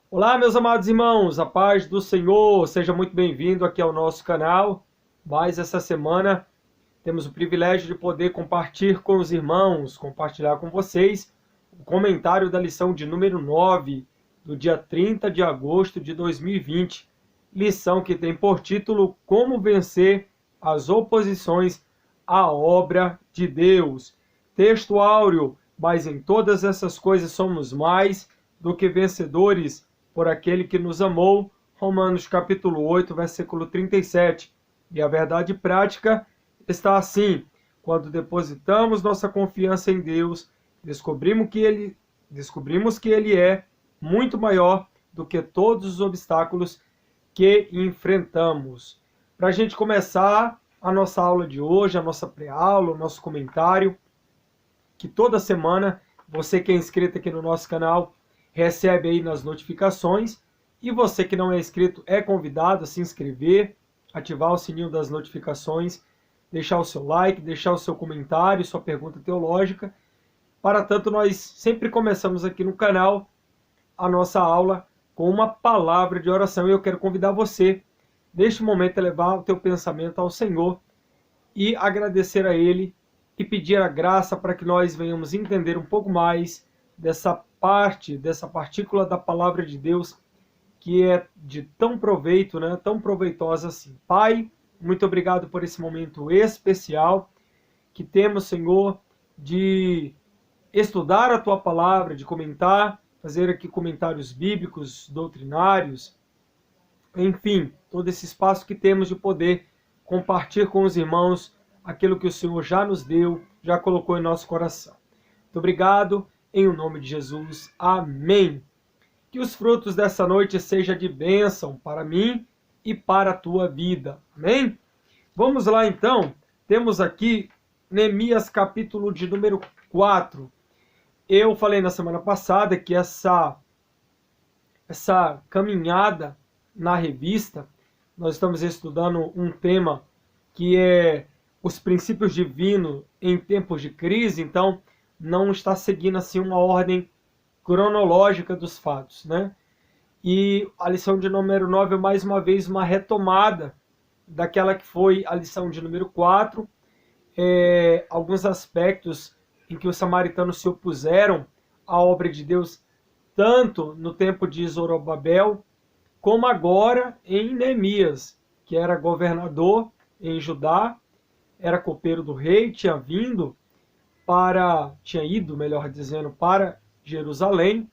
Olá, meus amados irmãos, a paz do Senhor, seja muito bem-vindo aqui ao nosso canal. Mais essa semana temos o privilégio de poder compartilhar com vocês o comentário da lição de número 9, do dia 30 de agosto de 2020. Lição que tem por título Como Vencer as Oposições à Obra de Deus. Texto áureo, mas em todas essas coisas somos mais do que vencedores por aquele que nos amou. Romanos capítulo 8, versículo 37. E a verdade prática está assim: quando depositamos nossa confiança em Deus, descobrimos que Ele é muito maior do que todos os obstáculos que enfrentamos. Para a gente começar a nossa aula de hoje, a nossa pré-aula, o nosso comentário, que toda semana você que é inscrito aqui no nosso canal recebe aí nas notificações, e você que não é inscrito é convidado a se inscrever, ativar o sininho das notificações, deixar o seu like, deixar o seu comentário, sua pergunta teológica. Para tanto, nós sempre começamos aqui no canal a nossa aula com uma palavra de oração, e eu quero convidar você, neste momento, a levar o teu pensamento ao Senhor e agradecer a Ele e pedir a graça para que nós venhamos entender um pouco mais dessa parte, dessa partícula da palavra de Deus que é de tão proveito, né? Tão proveitosa assim. Pai, muito obrigado por esse momento especial que temos, Senhor, de estudar a Tua palavra, de comentar, fazer aqui comentários bíblicos, doutrinários, enfim, todo esse espaço que temos de poder compartilhar com os irmãos aquilo que o Senhor já nos deu, já colocou em nosso coração. Muito obrigado, em o nome de Jesus. Amém. Que os frutos dessa noite sejam de bênção para mim e para a tua vida. Amém? Vamos lá então. Temos aqui Neemias capítulo de número 4. Eu falei na semana passada que essa caminhada na revista, nós estamos estudando um tema que é os princípios divinos em tempos de crise, então não está seguindo assim uma ordem cronológica dos fatos, né? E a lição de número 9 é mais uma vez uma retomada daquela que foi a lição de número 4, alguns aspectos em que os samaritanos se opuseram à obra de Deus, tanto no tempo de Zorobabel, como agora em Neemias, que era governador em Judá, era copeiro do rei, tinha ido, melhor dizendo, para Jerusalém,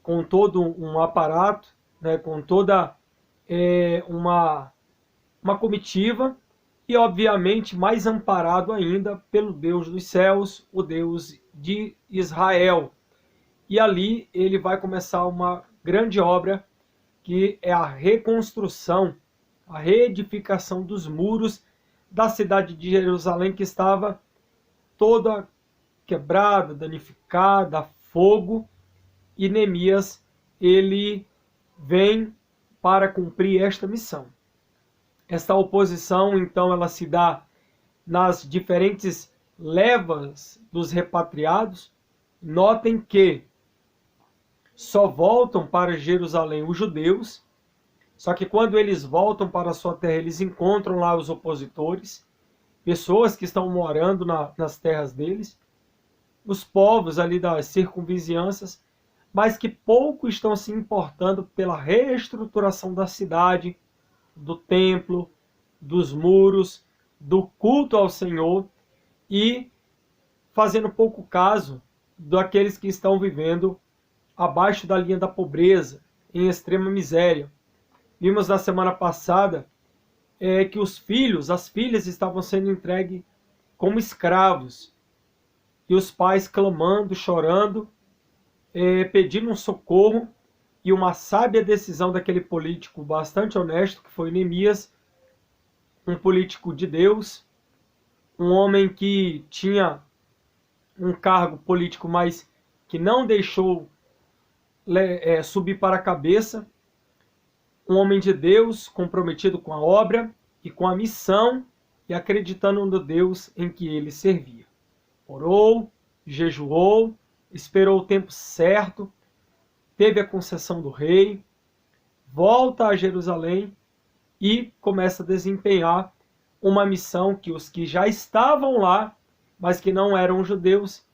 com todo um aparato, né, com toda uma comitiva, e obviamente mais amparado ainda pelo Deus dos céus, o Deus de Israel. E ali ele vai começar uma grande obra, que é a reconstrução, a reedificação dos muros da cidade de Jerusalém, que estava toda quebrada, danificada, fogo, e Neemias, ele vem para cumprir esta missão. Esta oposição, então, ela se dá nas diferentes levas dos repatriados. Notem que só voltam para Jerusalém os judeus, só que quando eles voltam para a sua terra, eles encontram lá os opositores, pessoas que estão morando nas terras deles, os povos ali das circunvizinhanças, mas que pouco estão se importando pela reestruturação da cidade, do templo, dos muros, do culto ao Senhor, e fazendo pouco caso daqueles que estão vivendo abaixo da linha da pobreza, em extrema miséria. Vimos na semana passada que os filhos, as filhas estavam sendo entregues como escravos, e os pais clamando, chorando, pedindo um socorro, e uma sábia decisão daquele político bastante honesto, que foi Neemias, um político de Deus, um homem que tinha um cargo político, mas que não deixou subir para a cabeça, um homem de Deus comprometido com a obra e com a missão, e acreditando no Deus em que ele servia. Orou, jejuou, esperou o tempo certo, teve a concessão do rei, volta a Jerusalém e começa a desempenhar uma missão que os que já estavam lá, mas que não eram judeus,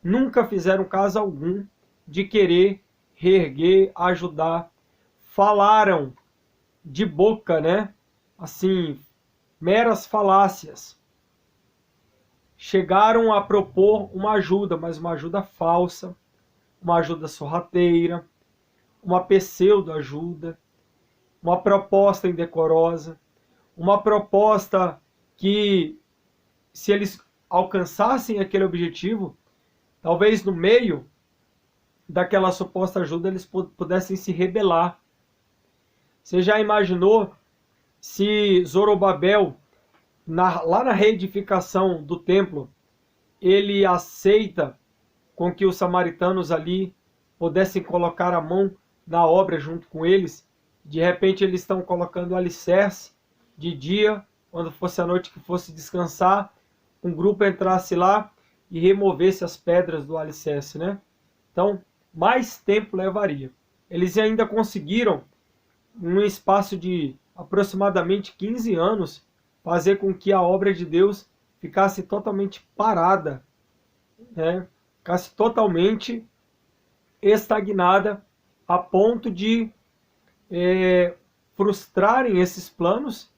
nunca fizeram caso algum de querer reerguer, ajudar. Falaram de boca, né? Assim, meras falácias. Chegaram a propor uma ajuda, mas uma ajuda falsa, uma ajuda sorrateira, uma pseudo-ajuda, uma proposta indecorosa, uma proposta que, se eles alcançassem aquele objetivo, talvez no meio daquela suposta ajuda eles pudessem se rebelar. Você já imaginou se Zorobabel, lá na reedificação do templo, ele aceita com que os samaritanos ali pudessem colocar a mão na obra junto com eles? De repente eles estão colocando o alicerce de dia, quando fosse a noite que fosse descansar, um grupo entrasse lá e removesse as pedras do alicerce, né? Então, mais tempo levaria. Eles ainda conseguiram, num espaço de aproximadamente 15 anos, fazer com que a obra de Deus ficasse totalmente parada, né? Ficasse totalmente estagnada, a ponto de frustrarem esses planos,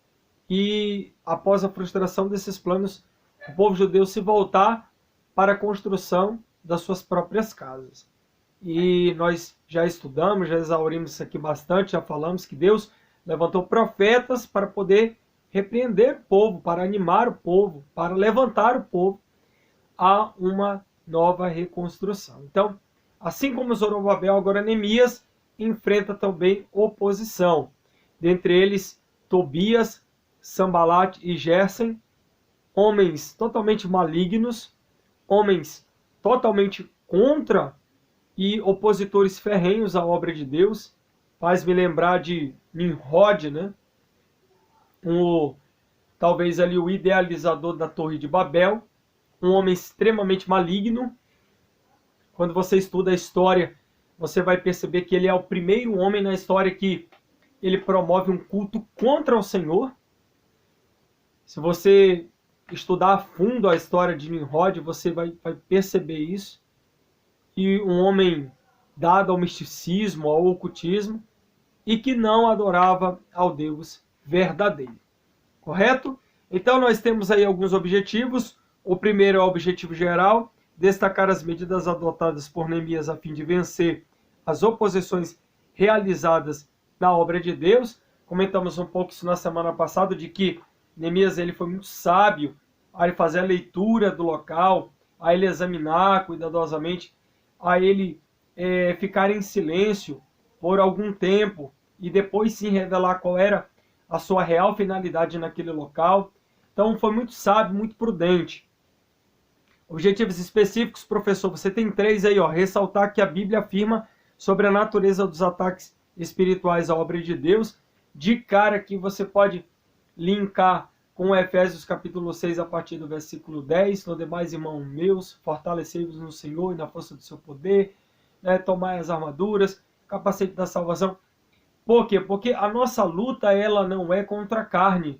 e após a frustração desses planos, o povo judeu se voltar para a construção das suas próprias casas. E nós já estudamos, já exaurimos isso aqui bastante, já falamos que Deus levantou profetas para poder repreender o povo, para animar o povo, para levantar o povo a uma nova reconstrução. Então, assim como Zorobabel, agora Neemias enfrenta também oposição. Dentre eles, Tobias, Sambalat e Gésem, homens totalmente malignos, homens totalmente contra e opositores ferrenhos à obra de Deus. Faz-me lembrar de Nimrod, né? Talvez ali o idealizador da Torre de Babel, um homem extremamente maligno. Quando você estuda a história, você vai perceber que ele é o primeiro homem na história que ele promove um culto contra o Senhor. Se você estudar a fundo a história de Nimrod, você vai perceber isso. E um homem dado ao misticismo, ao ocultismo, e que não adorava ao Deus verdadeiro. Correto? Então nós temos aí alguns objetivos. O primeiro é o objetivo geral, destacar as medidas adotadas por Neemias a fim de vencer as oposições realizadas na obra de Deus. Comentamos um pouco isso na semana passada, de que Neemias ele foi muito sábio a ele fazer a leitura do local, a ele examinar cuidadosamente, a ele ficar em silêncio por algum tempo e depois sim revelar qual era a sua real finalidade naquele local. Então foi muito sábio, muito prudente. Objetivos específicos, professor, você tem 3 aí, ó. Ressaltar que a Bíblia afirma sobre a natureza dos ataques espirituais à obra de Deus. De cara aqui você pode linkar com Efésios capítulo 6, a partir do versículo 10. No demais, irmãos meus, fortalecei-vos no Senhor e na força do seu poder, né? Tomai as armaduras, capacete da salvação. Por quê? Porque a nossa luta, ela não é contra a carne.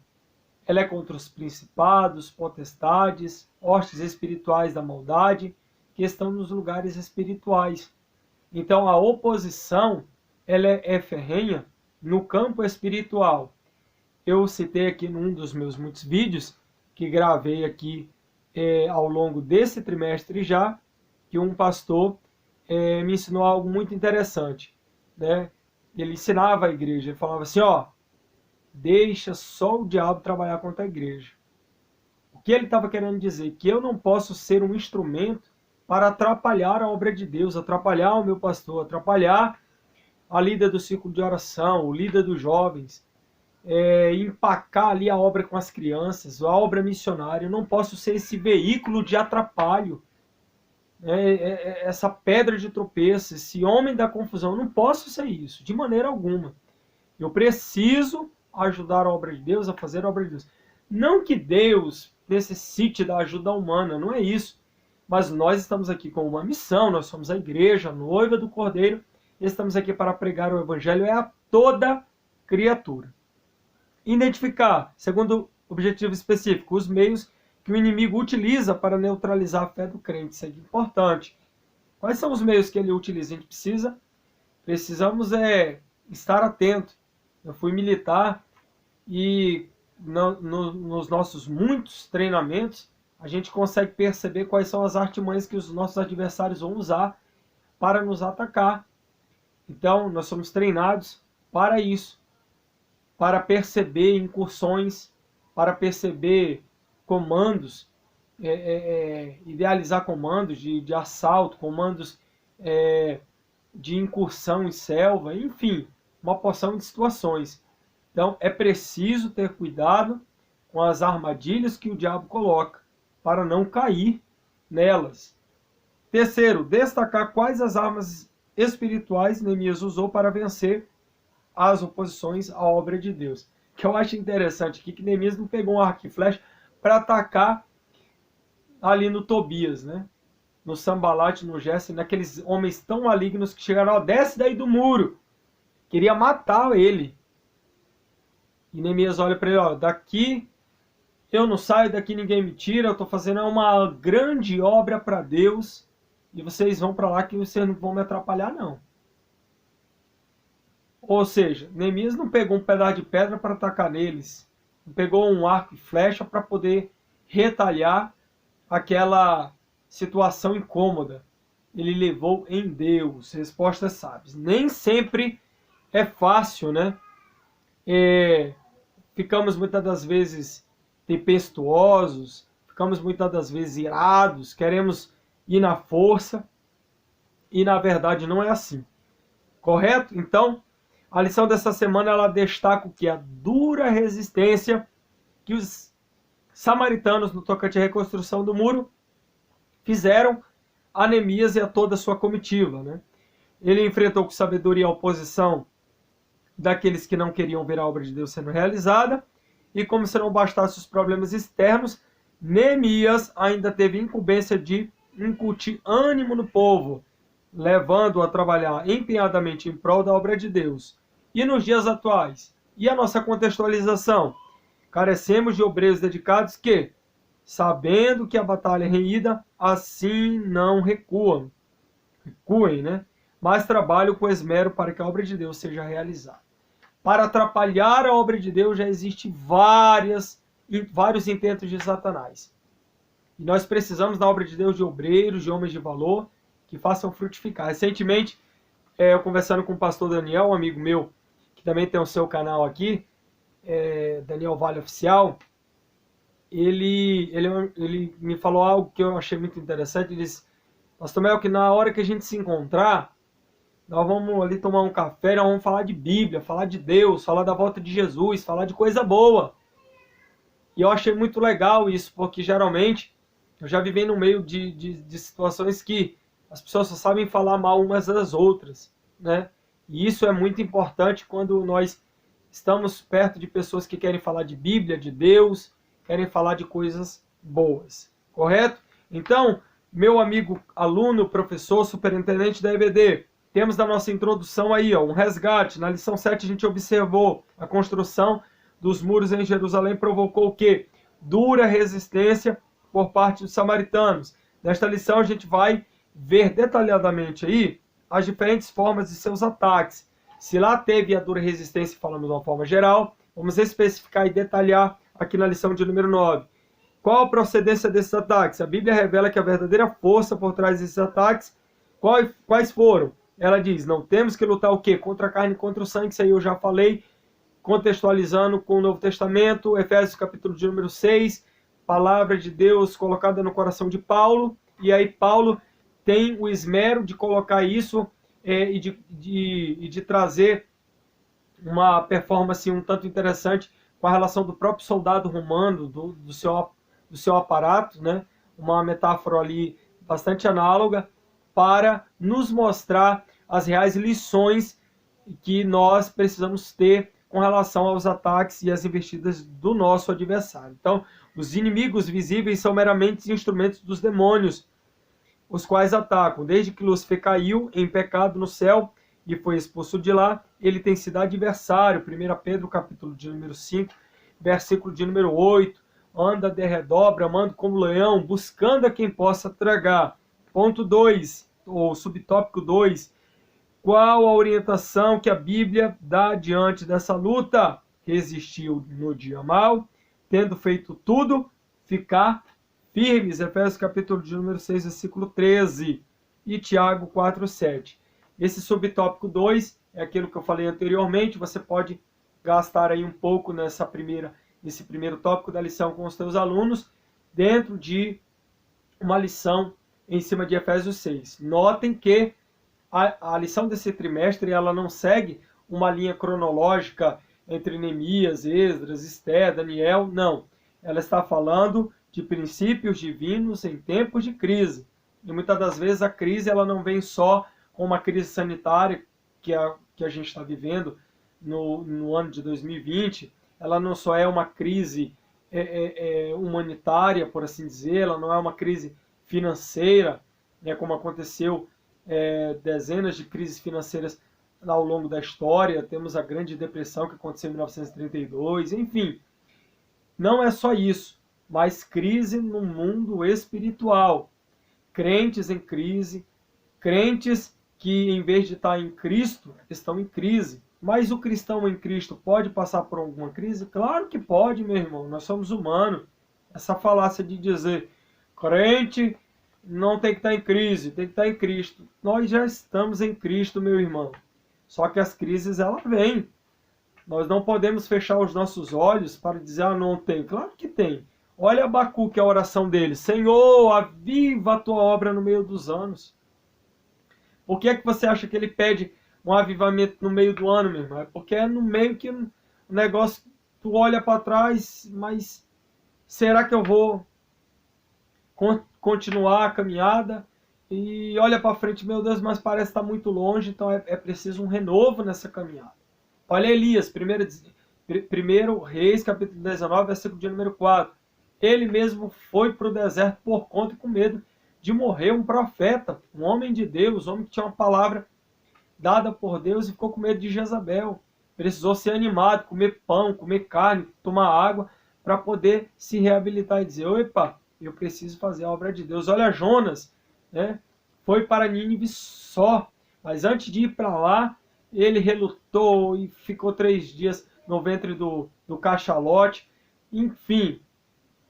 Ela é contra os principados, potestades, hostes espirituais da maldade, que estão nos lugares espirituais. Então a oposição, ela é ferrenha no campo espiritual. Eu citei aqui num dos meus muitos vídeos, que gravei aqui ao longo desse trimestre já, que um pastor me ensinou algo muito interessante, né? Ele ensinava a igreja, ele falava assim, ó, deixa só o diabo trabalhar contra a igreja. O que ele estava querendo dizer? Que eu não posso ser um instrumento para atrapalhar a obra de Deus, atrapalhar o meu pastor, atrapalhar a líder do círculo de oração, o líder dos jovens, empacar ali a obra com as crianças, a obra missionária. Eu não posso ser esse veículo de atrapalho, essa pedra de tropeço, esse homem da confusão. Eu não posso ser isso, de maneira alguma. Eu preciso ajudar a obra de Deus, a fazer a obra de Deus. Não que Deus necessite da ajuda humana, não é isso. Mas nós estamos aqui com uma missão, nós somos a igreja, a noiva do Cordeiro, estamos aqui para pregar o evangelho é a toda criatura. Identificar, segundo objetivo específico, os meios que o inimigo utiliza para neutralizar a fé do crente. Isso é importante. Quais são os meios que ele utiliza? A gente precisamos estar atento. Eu fui militar e nos nossos muitos treinamentos a gente consegue perceber quais são as artimanhas que os nossos adversários vão usar para nos atacar. Então, nós somos treinados para isso, para perceber incursões, para perceber comandos, idealizar comandos de assalto, comandos de incursão em selva, enfim, uma porção de situações. Então, é preciso ter cuidado com as armadilhas que o diabo coloca, para não cair nelas. Terceiro, destacar quais as armas espirituais Neemias usou para vencer as oposições à obra de Deus. Que eu acho interessante aqui que Neemias não pegou um arco e flecha para atacar ali no Tobias, né? No Sambalate, no Gesem, naqueles homens tão malignos que chegaram, ó, desce daí do muro. Queria matar ele. E Neemias olha para ele, ó, daqui eu não saio, daqui ninguém me tira, eu estou fazendo uma grande obra para Deus e vocês vão para lá que vocês não vão me atrapalhar, não. Ou seja, Neemias não pegou um pedaço de pedra para atacar neles, não pegou um arco e flecha para poder retalhar aquela situação incômoda. Ele levou em Deus. Respostas sábias. Nem sempre é fácil, né? Ficamos muitas das vezes tempestuosos, ficamos muitas das vezes irados, queremos ir na força, e na verdade não é assim. Correto? Então, a lição dessa semana ela destaca o que? A dura resistência que os samaritanos no tocante à reconstrução do muro fizeram a Neemias e a toda a sua comitiva, né? Ele enfrentou com sabedoria a oposição daqueles que não queriam ver a obra de Deus sendo realizada, e como se não bastasse os problemas externos, Neemias ainda teve incumbência de incutir ânimo no povo, levando-o a trabalhar empenhadamente em prol da obra de Deus. E nos dias atuais? E a nossa contextualização? Carecemos de obreiros dedicados que, sabendo que a batalha é renhida, assim não recuem, né? Mas trabalham com esmero para que a obra de Deus seja realizada. Para atrapalhar a obra de Deus já existem vários intentos de Satanás. E nós precisamos na obra de Deus de obreiros, de homens de valor, que façam frutificar. Recentemente, eu conversando com o pastor Daniel, um amigo meu, que também tem o seu canal aqui, Daniel Vale Oficial, ele me falou algo que eu achei muito interessante. Ele disse, pastor Mel, que na hora que a gente se encontrar, nós vamos ali tomar um café, nós vamos falar de Bíblia, falar de Deus, falar da volta de Jesus, falar de coisa boa. E eu achei muito legal isso, porque geralmente eu já vivi no meio de situações que as pessoas só sabem falar mal umas das outras, né? E isso é muito importante quando nós estamos perto de pessoas que querem falar de Bíblia, de Deus, querem falar de coisas boas, correto? Então, meu amigo aluno, professor, superintendente da EBD, temos na nossa introdução aí, ó, um resgate. Na lição 7 a gente observou a construção dos muros em Jerusalém provocou o quê? Dura resistência por parte dos samaritanos. Nesta lição a gente vai ver detalhadamente aí as diferentes formas de seus ataques. Se lá teve a dura resistência, falamos de uma forma geral, vamos especificar e detalhar aqui na lição de número 9. Qual a procedência desses ataques? A Bíblia revela que a verdadeira força por trás desses ataques, quais foram? Ela diz, não temos que lutar o quê? Contra a carne e contra o sangue, isso aí eu já falei, contextualizando com o Novo Testamento, Efésios capítulo de número 6, palavra de Deus colocada no coração de Paulo, e aí Paulo tem o esmero de colocar isso e de trazer uma performance um tanto interessante com a relação do próprio soldado romano, do seu aparato, né? Uma metáfora ali bastante análoga, para nos mostrar as reais lições que nós precisamos ter com relação aos ataques e às investidas do nosso adversário. Então, os inimigos visíveis são meramente instrumentos dos demônios, os quais atacam. Desde que Lúcifer caiu em pecado no céu, e foi expulso de lá, ele tem sido adversário. 1 Pedro, capítulo de número 5, versículo de número 8, anda de redor, bramando como leão, buscando a quem possa tragar. Ponto 2, ou subtópico 2, qual a orientação que a Bíblia dá diante dessa luta? Resistiu no dia mau, tendo feito tudo, ficar firmes. Efésios capítulo de número 6, versículo 13. E Tiago 4, 7. Esse subtópico 2 é aquilo que eu falei anteriormente. Você pode gastar aí um pouco nesse primeiro tópico da lição com os seus alunos, dentro de uma lição em cima de Efésios 6. Notem que a lição desse trimestre ela não segue uma linha cronológica entre Neemias, Esdras, Esté, Daniel, não. Ela está falando de princípios divinos em tempos de crise. E muitas das vezes a crise ela não vem só com uma crise sanitária que a gente está vivendo no ano de 2020. Ela não só é uma crise humanitária, por assim dizer, ela não é uma crise financeira, né, como aconteceu dezenas de crises financeiras ao longo da história. Temos a Grande Depressão que aconteceu em 1932, enfim. Não é só isso, mas crise no mundo espiritual. Crentes em crise, crentes que em vez de estar em Cristo, estão em crise. Mas o cristão em Cristo pode passar por alguma crise? Claro que pode, meu irmão, nós somos humanos. Essa falácia de dizer, crente não tem que estar em crise, tem que estar em Cristo. Nós já estamos em Cristo, meu irmão. Só que as crises, elas vêm. Nós não podemos fechar os nossos olhos para dizer, não tem. Claro que tem. Olha Abacuque, a oração dele. Senhor, aviva a tua obra no meio dos anos. Por que é que você acha que ele pede um avivamento no meio do ano, meu irmão? É porque é no meio que o negócio, tu olha para trás, mas será que eu vou continuar a caminhada? E olha para frente, meu Deus, mas parece estar muito longe, então é preciso um renovo nessa caminhada. Olha Elias, 1 Reis, capítulo 19, versículo de número 4. Ele mesmo foi para o deserto por conta e com medo de morrer um profeta, um homem de Deus, um homem que tinha uma palavra dada por Deus e ficou com medo de Jezabel. Precisou ser animado, comer pão, comer carne, tomar água, para poder se reabilitar e dizer, opa, eu preciso fazer a obra de Deus. Olha Jonas, né? Foi para Nínive só, mas antes de ir para lá, ele relutou e ficou 3 dias no ventre do cachalote. Enfim,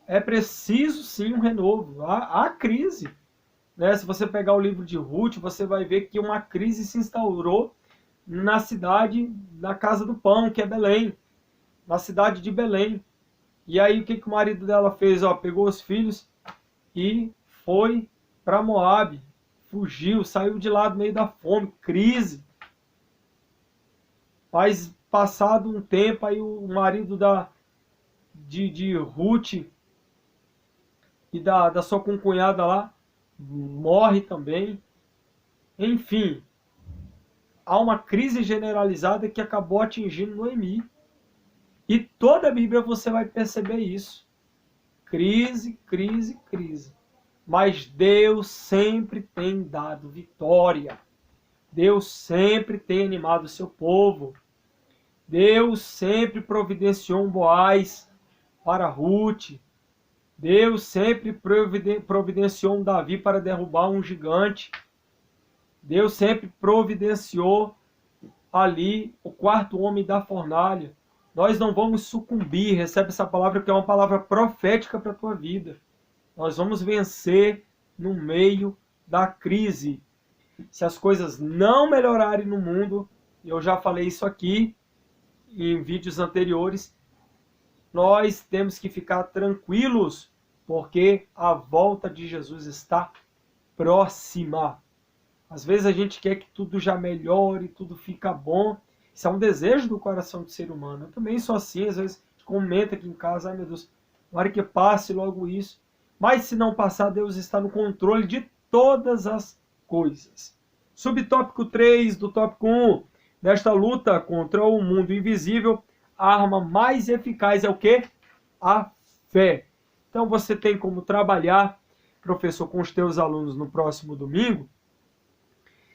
é preciso sim um renovo. Há crise. Né? Se você pegar o livro de Ruth, você vai ver que uma crise se instaurou na cidade, na casa do pão, que é Belém. Na cidade de Belém. E aí o que o marido dela fez? Pegou os filhos e foi para Moabe. Fugiu, saiu de lá do meio da fome. Crise. Mas passado um tempo, aí o marido de Ruth e da sua concunhada lá morre também. Enfim, há uma crise generalizada que acabou atingindo Noemi. E toda a Bíblia você vai perceber isso. Crise, crise, crise. Mas Deus sempre tem dado vitória. Deus sempre tem animado o seu povo. Deus sempre providenciou um Boaz para Ruth. Deus sempre providenciou um Davi para derrubar um gigante. Deus sempre providenciou ali o 4º homem da fornalha. Nós não vamos sucumbir, recebe essa palavra que é uma palavra profética para a tua vida. Nós vamos vencer no meio da crise. Se as coisas não melhorarem no mundo, eu já falei isso aqui em vídeos anteriores, nós temos que ficar tranquilos, porque a volta de Jesus está próxima. Às vezes a gente quer que tudo já melhore, tudo fica bom. Isso é um desejo do coração do ser humano. Eu também sou assim, às vezes comenta aqui em casa, ai meu Deus, na hora que passe logo isso. Mas se não passar, Deus está no controle de todas as coisas. Subtópico 3 do tópico 1. Nesta luta contra o mundo invisível, a arma mais eficaz é o quê? A fé. Então você tem como trabalhar, professor, com os teus alunos no próximo domingo,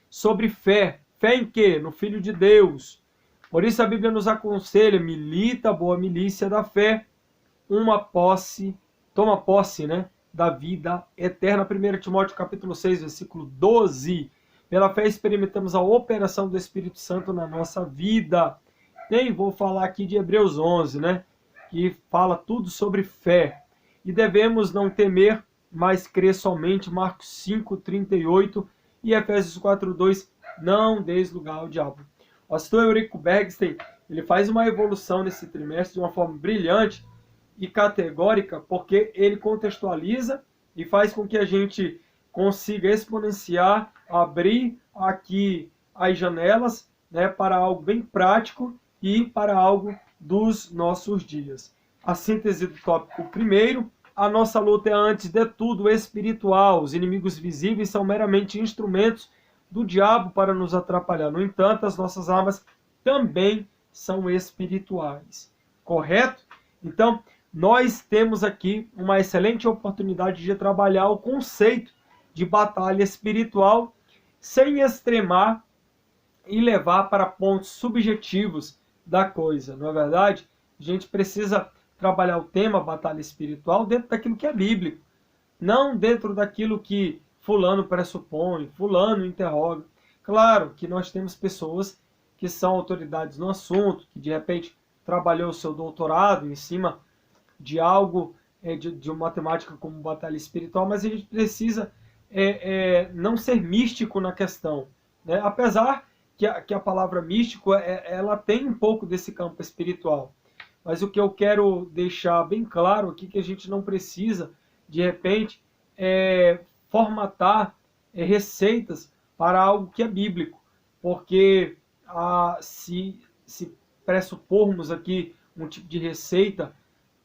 sobre fé. fé em quê? No Filho de Deus. Por isso a Bíblia nos aconselha, milita a boa milícia da fé, toma posse, né, da vida eterna. 1 Timóteo capítulo 6, versículo 12. Pela fé experimentamos a operação do Espírito Santo na nossa vida. Nem vou falar aqui de Hebreus 11, né, que fala tudo sobre fé. E devemos não temer, mas crer somente. Marcos 5, 38 e Efésios 4, 2. Não deis lugar ao diabo. O pastor Eurico Bergstein, ele faz uma evolução nesse trimestre de uma forma brilhante e categórica, porque ele contextualiza e faz com que a gente consiga exponenciar, abrir aqui as janelas, né, para algo bem prático e para algo dos nossos dias. A síntese do tópico primeiro: a nossa luta é, antes de tudo, espiritual. Os inimigos visíveis são meramente instrumentos do diabo para nos atrapalhar. No entanto, as nossas armas também são espirituais. Correto? Então, nós temos aqui uma excelente oportunidade de trabalhar o conceito de batalha espiritual sem extremar e levar para pontos subjetivos da coisa, não é verdade? A gente precisa trabalhar o tema batalha espiritual dentro daquilo que é bíblico, não dentro daquilo que fulano pressupõe, fulano interroga. Claro que nós temos pessoas que são autoridades no assunto, que de repente trabalhou o seu doutorado em cima de algo, de uma temática como batalha espiritual, mas a gente precisa não ser místico na questão, né? Apesar que a palavra místico, ela tem um pouco desse campo espiritual. Mas o que eu quero deixar bem claro aqui, que a gente não precisa, de repente, formatar receitas para algo que é bíblico. Porque se pressupormos aqui um tipo de receita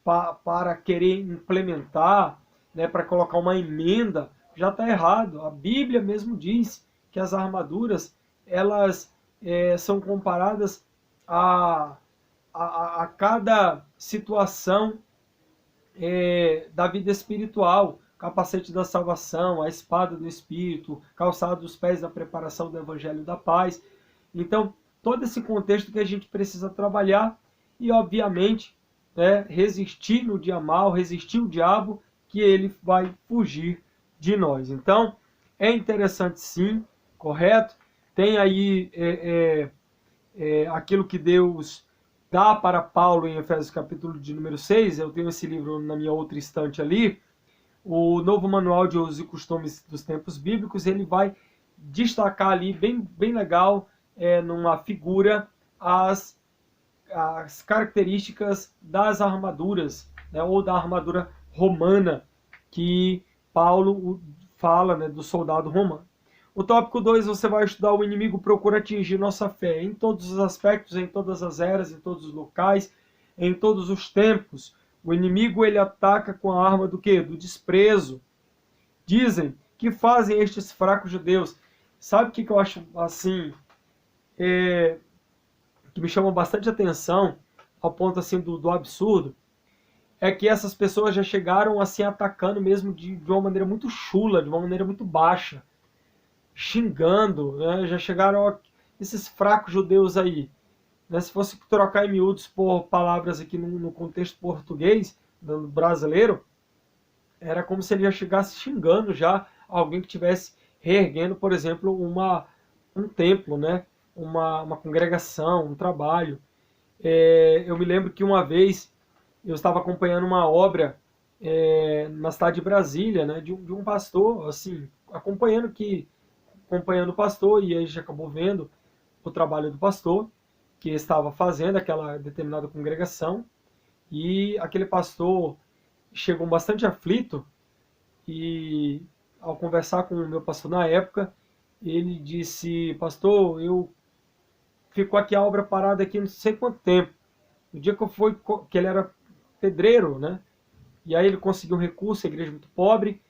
para querer implementar, né, para colocar uma emenda, já está errado. A Bíblia mesmo diz que as armaduras, elas são comparadas a cada situação da vida espiritual. Capacete da salvação, a espada do Espírito, calçado dos pés da preparação do Evangelho da Paz. Então, todo esse contexto que a gente precisa trabalhar e, obviamente, resistir no dia mal, resistir o diabo, que ele vai fugir de nós. Então, é interessante sim, correto? Tem aí aquilo que Deus dá para Paulo em Efésios capítulo de número 6, eu tenho esse livro na minha outra estante ali, o Novo Manual de Usos e Costumes dos Tempos Bíblicos. Ele vai destacar ali, bem legal, numa figura, as características das armaduras, né, ou da armadura romana, que Paulo fala, né, do soldado romano. O tópico 2, você vai estudar: o inimigo procura atingir nossa fé em todos os aspectos, em todas as eras, em todos os locais, em todos os tempos. O inimigo, ele ataca com a arma do quê? Do desprezo. Dizem que fazem estes fracos judeus. Sabe o que eu acho assim, que me chama bastante atenção, ao ponto assim do absurdo? É que essas pessoas já chegaram assim atacando mesmo de uma maneira muito chula, de uma maneira muito baixa, xingando, né? Já chegaram esses fracos judeus aí, né? Se fosse trocar em miúdos por palavras aqui no contexto português, brasileiro, era como se ele já chegasse xingando já alguém que estivesse reerguendo, por exemplo, um templo, né? Uma congregação, um trabalho. Eu me lembro que uma vez eu estava acompanhando uma obra na cidade de Brasília, né? De um pastor, assim, acompanhando o pastor, e aí a gente acabou vendo o trabalho do pastor, que estava fazendo aquela determinada congregação, e aquele pastor chegou bastante aflito, e ao conversar com o meu pastor na época, ele disse: pastor, ficou aqui a obra parada aqui não sei quanto tempo. No dia que ele era pedreiro, né? E aí ele conseguiu um recurso, a igreja muito pobre,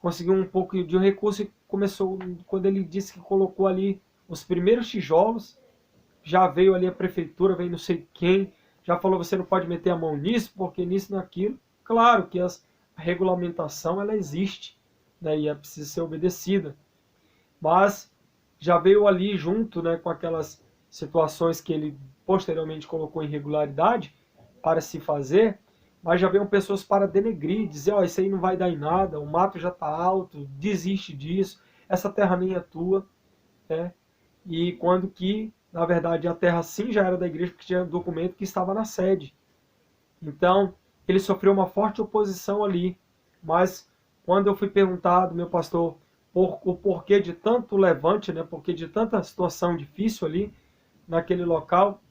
conseguiu um pouco de um recurso e começou, quando ele disse que colocou ali os primeiros tijolos, já veio ali a prefeitura, veio não sei quem, já falou: você não pode meter a mão nisso, porque nisso, naquilo. Claro que a regulamentação, ela existe, né, e é preciso ser obedecida. Mas já veio ali junto, né, com aquelas situações que ele posteriormente colocou em regularidade para se fazer, mas já veio pessoas para denegrir, dizer, ó, isso aí não vai dar em nada, o mato já está alto, desiste disso, essa terra nem é tua, né? E quando que, na verdade, a terra sim já era da igreja, porque tinha documento que estava na sede. Então, ele sofreu uma forte oposição ali, mas quando eu fui perguntado, meu pastor, o porquê de tanto levante, né, porquê de tanta situação difícil ali naquele local,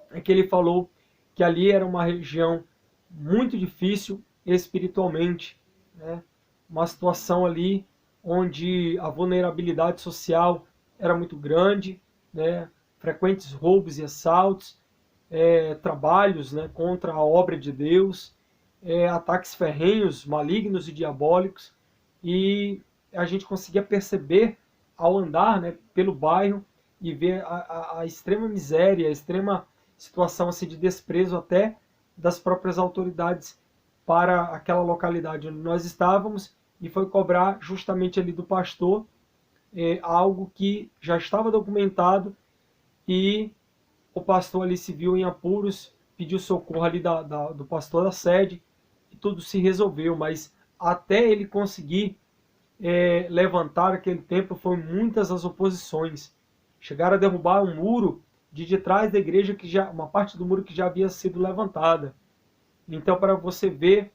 é que ele falou que ali era uma região muito difícil espiritualmente, né, uma situação ali onde a vulnerabilidade social era muito grande, né, frequentes roubos e assaltos, trabalhos, né, contra a obra de Deus, ataques ferrenhos, malignos e diabólicos, e a gente conseguia perceber ao andar, né, pelo bairro e ver a extrema miséria, a extrema situação assim, de desprezo até das próprias autoridades para aquela localidade onde nós estávamos, e foi cobrar justamente ali do pastor algo que já estava documentado, e o pastor ali se viu em apuros, pediu socorro ali do pastor da sede, e tudo se resolveu, mas até ele conseguir levantar aquele templo, foram muitas as oposições. Chegaram a derrubar um muro de trás da igreja, que já uma parte do muro que já havia sido levantada. Então, para você ver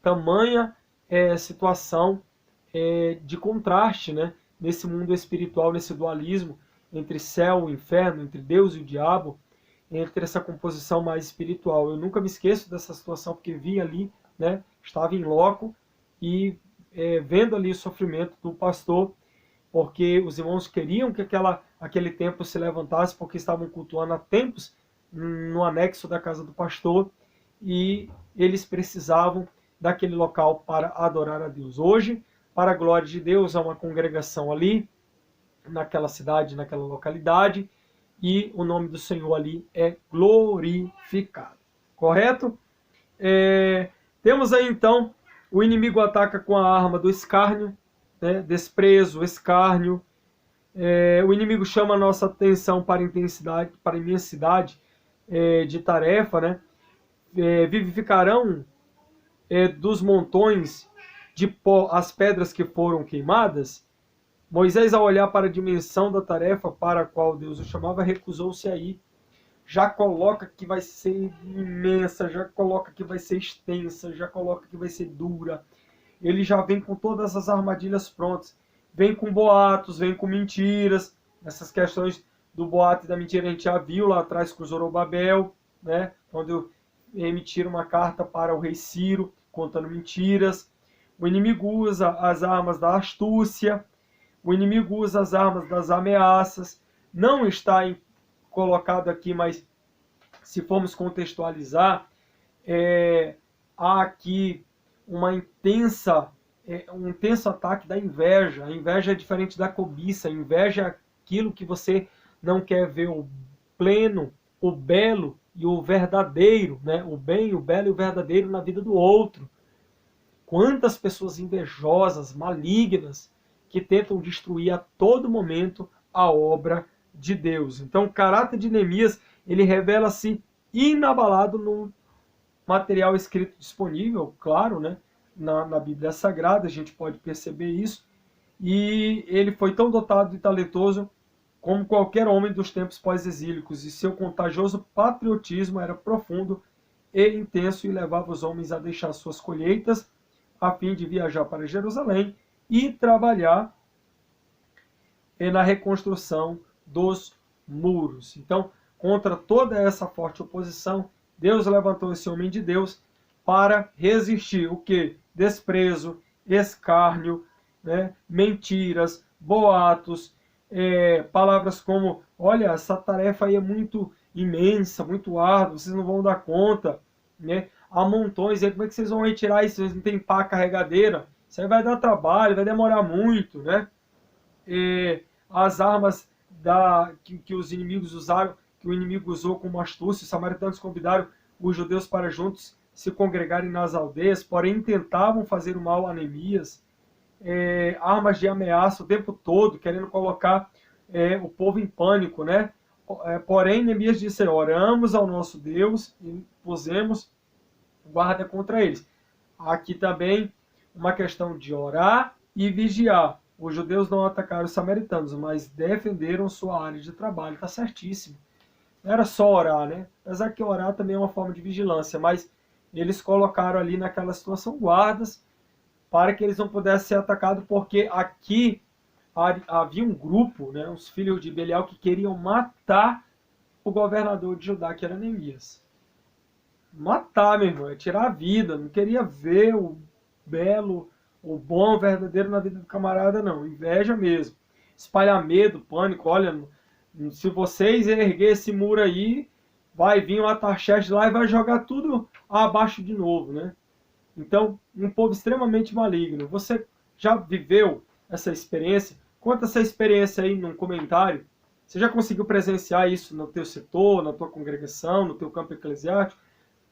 tamanha situação de contraste, né, nesse mundo espiritual, nesse dualismo entre céu e inferno, entre Deus e o diabo, entre essa composição mais espiritual. Eu nunca me esqueço dessa situação, porque vi ali, né, estava em loco e vendo ali o sofrimento do pastor, porque os irmãos queriam que aquele templo se levantasse, porque estavam cultuando há tempos no anexo da casa do pastor, e eles precisavam daquele local para adorar a Deus. Hoje, para a glória de Deus, há uma congregação ali, naquela cidade, naquela localidade, e o nome do Senhor ali é glorificado. Correto? Temos aí então, o inimigo ataca com a arma do escárnio, né? Desprezo, escárnio. O inimigo chama a nossa atenção para a imensidade de tarefa, né? Vivificarão dos montões de pó as pedras que foram queimadas. Moisés, ao olhar para a dimensão da tarefa para a qual Deus o chamava, recusou-se a ir. Já coloca que vai ser imensa, já coloca que vai ser extensa, já coloca que vai ser dura. Ele já vem com todas as armadilhas prontas. Vem com boatos, vem com mentiras. Essas questões do boato e da mentira a gente já viu lá atrás com Zorobabel, né? Quando emitiram uma carta para o rei Ciro, contando mentiras. O inimigo usa as armas da astúcia. O inimigo usa as armas das ameaças. Não está colocado aqui, mas se formos contextualizar, há aqui um intenso ataque da inveja. A inveja é diferente da cobiça. A inveja é aquilo que você não quer ver o pleno, o belo e o verdadeiro, né? O bem, o belo e o verdadeiro na vida do outro. Quantas pessoas invejosas, malignas, que tentam destruir a todo momento a obra de Deus. Então, o caráter de Neemias, ele revela-se inabalado no material escrito disponível, claro, né, na Bíblia Sagrada, a gente pode perceber isso, e ele foi tão dotado e talentoso como qualquer homem dos tempos pós-exílicos, e seu contagioso patriotismo era profundo e intenso e levava os homens a deixar suas colheitas a fim de viajar para Jerusalém e trabalhar na reconstrução dos muros. Então, contra toda essa forte oposição, Deus levantou esse homem de Deus para resistir o que? Desprezo, escárnio, né? Mentiras, boatos, palavras como, olha, essa tarefa aí é muito imensa, muito árdua, vocês não vão dar conta, né? Há montões, como é que vocês vão retirar isso? Vocês não tem pá carregadeira? Isso aí vai dar trabalho, vai demorar muito, né? As armas que os inimigos usaram, que o inimigo usou como astúcia, os samaritanos convidaram os judeus para juntos se congregarem nas aldeias, porém tentavam fazer o mal a Neemias, armas de ameaça o tempo todo, querendo colocar o povo em pânico, né? Porém, Neemias disse: oramos ao nosso Deus e pusemos guarda contra eles. Aqui também uma questão de orar e vigiar. Os judeus não atacaram os samaritanos, mas defenderam sua área de trabalho. Está certíssimo. Não era só orar, né? Apesar que orar também é uma forma de vigilância, mas eles colocaram ali naquela situação guardas para que eles não pudessem ser atacados, porque aqui havia um grupo, né, os filhos de Belial, que queriam matar o governador de Judá, que era Neemias. Matar, meu irmão, é tirar a vida. Não queria ver o belo, o bom, o verdadeiro na vida do camarada, não. Inveja mesmo. Espalhar medo, pânico. Olha, se vocês erguer esse muro aí, vai vir um Ataxerxes lá e vai jogar tudo abaixo de novo, né? Então, um povo extremamente maligno. Você já viveu essa experiência? Conta essa experiência aí num comentário. Você já conseguiu presenciar isso no teu setor, na tua congregação, no teu campo eclesiástico?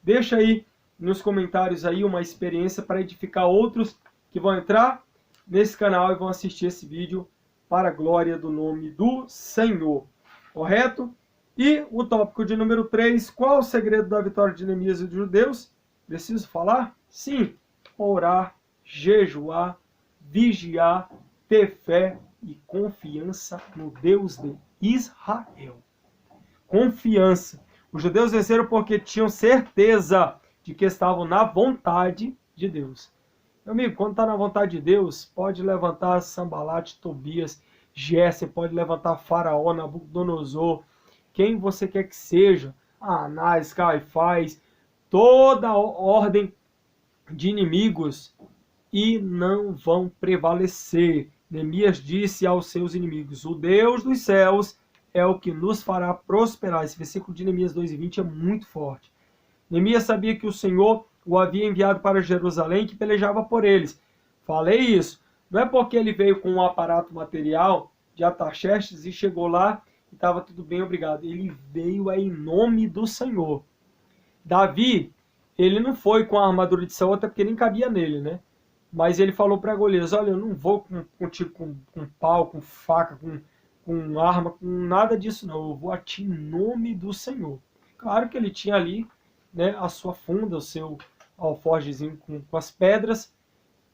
Deixa aí nos comentários aí uma experiência para edificar outros que vão entrar nesse canal e vão assistir esse vídeo para a glória do nome do Senhor. Correto? E o tópico de número 3, qual o segredo da vitória de Neemias e dos judeus? Preciso falar? Sim, orar, jejuar, vigiar, ter fé e confiança no Deus de Israel. Confiança. Os judeus venceram porque tinham certeza de que estavam na vontade de Deus. Meu amigo, quando está na vontade de Deus, pode levantar Sambalate, Tobias, Géser, pode levantar Faraó, Nabucodonosor, quem você quer que seja, Anás, Caifás, toda a ordem de inimigos, e não vão prevalecer. Neemias disse aos seus inimigos: o Deus dos céus é o que nos fará prosperar. Esse versículo de Neemias 2:20 é muito forte. Neemias sabia que o Senhor o havia enviado para Jerusalém e que pelejava por eles. Falei isso. Não é porque ele veio com um aparato material de Ataxerxes e chegou lá e estava tudo bem, obrigado. Ele veio em nome do Senhor. Davi, ele não foi com a armadura de Saul, até porque nem cabia nele, né? Mas ele falou para Golias: olha, eu não vou contigo com pau, com faca, com arma, com nada disso não. Eu vou a ti em nome do Senhor. Claro que ele tinha ali, né, a sua funda, o seu alforjezinho com as pedras,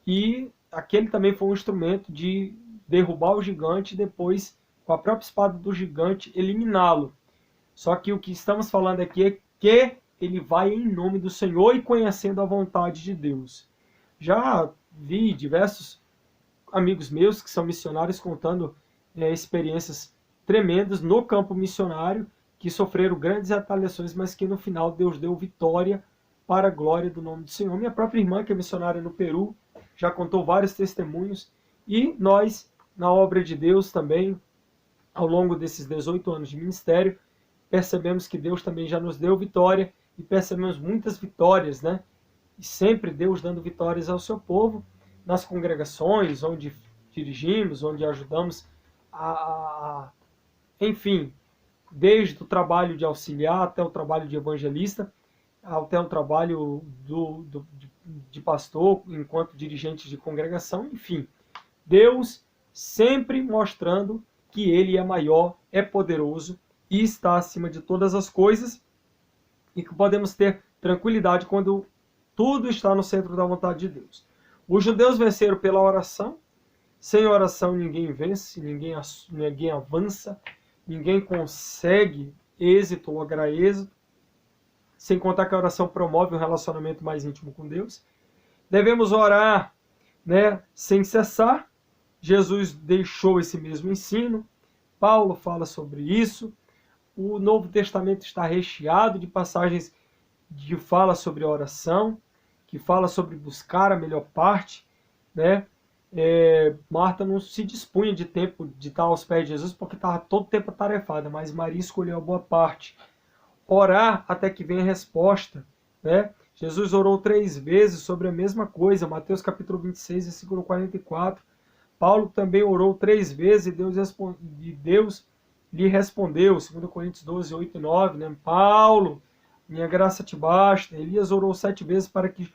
e aquele também foi um instrumento de derrubar o gigante e depois, com a própria espada do gigante, eliminá-lo. Só que o que estamos falando aqui é que ele vai em nome do Senhor e conhecendo a vontade de Deus. Já vi diversos amigos meus que são missionários contando experiências tremendas no campo missionário, que sofreram grandes retaliações, mas que no final Deus deu vitória para a glória do nome do Senhor. Minha própria irmã, que é missionária no Peru, já contou vários testemunhos, e nós, na obra de Deus também, ao longo desses 18 anos de ministério, percebemos que Deus também já nos deu vitória, e percebemos muitas vitórias, né? E sempre Deus dando vitórias ao seu povo, nas congregações onde dirigimos, onde ajudamos enfim, desde o trabalho de auxiliar até o trabalho de evangelista, até o trabalho de pastor, enquanto dirigente de congregação, enfim. Deus sempre mostrando que Ele é maior, é poderoso e está acima de todas as coisas, e que podemos ter tranquilidade quando tudo está no centro da vontade de Deus. Os judeus venceram pela oração. Sem oração ninguém vence, ninguém avança, ninguém consegue êxito ou lograr êxito. Sem contar que a oração promove um relacionamento mais íntimo com Deus. Devemos orar, né, sem cessar. Jesus deixou esse mesmo ensino. Paulo fala sobre isso. O Novo Testamento está recheado de passagens que fala sobre a oração, que fala sobre buscar a melhor parte, né? Marta não se dispunha de tempo de estar aos pés de Jesus porque estava todo tempo atarefada, mas Maria escolheu a boa parte. Orar até que venha a resposta, né? Jesus orou 3 vezes sobre a mesma coisa, Mateus capítulo 26, versículo 44. Paulo também orou 3 vezes e Deus lhe respondeu, 2 Coríntios 12, 8 e 9, né? Paulo, minha graça te basta. Elias orou 7 vezes para que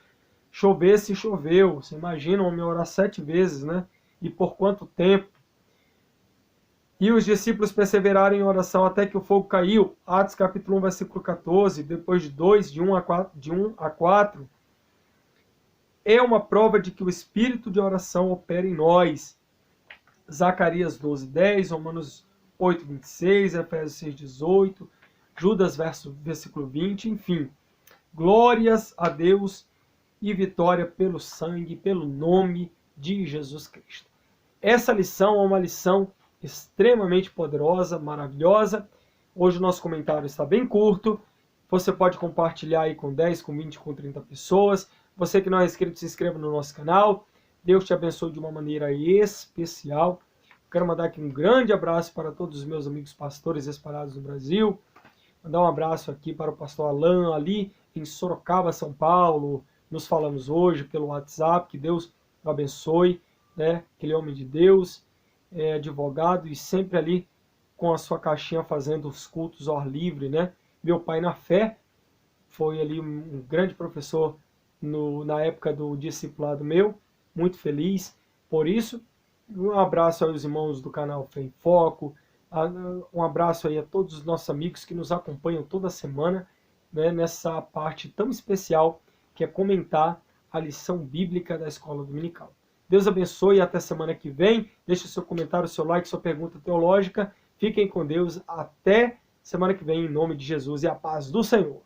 chovesse e choveu. Você imagina um homem orar 7 vezes, né? E por quanto tempo? E os discípulos perseveraram em oração até que o fogo caiu. Atos capítulo 1, versículo 14, depois de 2, de 1 a 4. É uma prova de que o espírito de oração opera em nós. Zacarias 12, 10, Romanos 8, 26, Efésios 6, 18, Judas versículo 20, enfim. Glórias a Deus e vitória pelo sangue, pelo nome de Jesus Cristo. Essa lição é uma lição extremamente poderosa, maravilhosa. Hoje o nosso comentário está bem curto. Você pode compartilhar aí com 10, com 20, com 30 pessoas. Você que não é inscrito, se inscreva no nosso canal. Deus te abençoe de uma maneira especial. Quero mandar aqui um grande abraço para todos os meus amigos pastores espalhados no Brasil. Mandar um abraço aqui para o pastor Alan, ali em Sorocaba, São Paulo. Nos falamos hoje pelo WhatsApp. Que Deus o abençoe, né? Aquele homem de Deus, advogado e sempre ali com a sua caixinha fazendo os cultos ao ar livre, né? Meu pai na fé foi ali um grande professor na época do discipulado meu, muito feliz por isso. Um abraço aos irmãos do canal Fé em Foco, um abraço aí a todos os nossos amigos que nos acompanham toda semana, né, nessa parte tão especial que é comentar a lição bíblica da Escola Dominical. Deus abençoe e até semana que vem. Deixe o seu comentário, seu like, sua pergunta teológica. Fiquem com Deus. Até semana que vem, em nome de Jesus e a paz do Senhor.